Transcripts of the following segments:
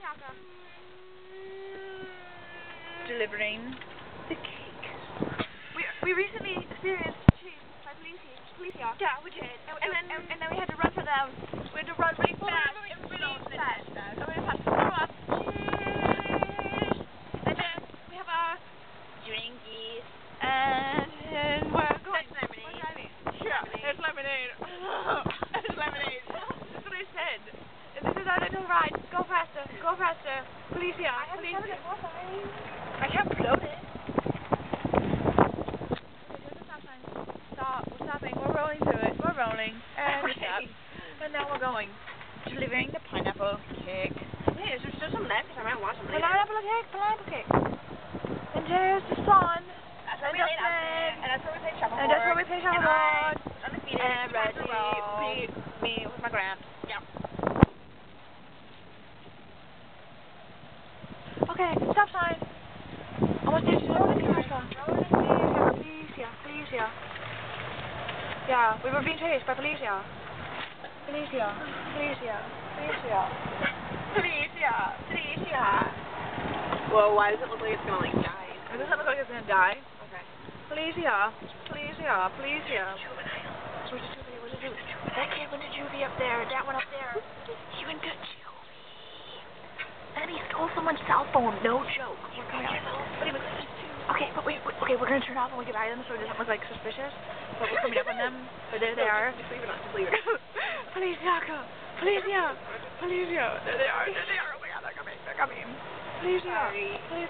Yaka. Delivering the cake. We recently experienced chase by police. Yeah, we did. And then we had to run for them. We had to run really fast. Really fast. And we had to throw up. And then we have our drinkies. And we're going. That's lemonade. We're driving. Yeah, it's lemonade. It's lemonade. That's what I said. And this is our little ride. Go faster. Go faster. Policia. Policia. I can't float it. Stop. We're stopping. We're rolling through it. We're rolling. And we stop. And now we're going. Delivering the pineapple cake. Hey, is there still some left? Because I might want some later. Pineapple cake. Pineapple cake. And there's the sun. That's where we laid out there. And that's where we played shuffleboard. And that's where we play shuffleboard. Undefeated. And Reggie roll. beat me with my gramps. Yep. Okay, stop sign. Almost there to the Policia. Yeah, we were being chased by Policia. Policia. Whoa, why does it look like it's gonna, like, die? It doesn't look like it's gonna die. Okay. Policia. What's it do? That kid went to juvie up there. That one up there. He went to juvie. And he stole someone's cell phone. No joke. Okay, but wait. Okay, we're gonna turn off when we get by them so it doesn't look like suspicious. But we're coming up on them. But there they are. Just leave it on. Just leave it on. Policia. There they are. Oh my god, they're coming. Policia. I'm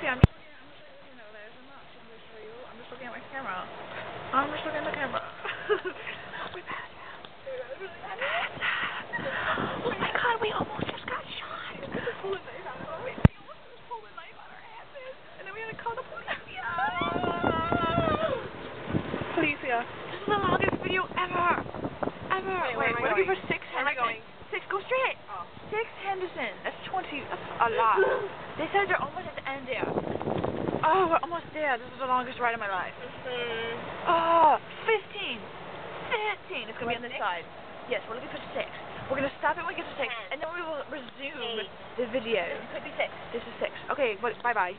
just looking at my camera. I'm just looking at the camera. We passed. Oh my god, we almost just got shot. We almost just pulled a knife on our asses. And then we had to call the police. Policia. This is the longest video ever. Wait, we're looking for 6 Where am I going? 6, go straight. Oh. 6 Henderson. That's 20. That's a lot. They said they're almost at the end there. Oh, we're almost there. This is the longest ride of my life. Oh, 15. It's going to be on this side. Yes, we're looking for 6. We're going to stop it when we get to 6, and then we will resume the video. Could be 6. This is 6. Okay, bye-bye.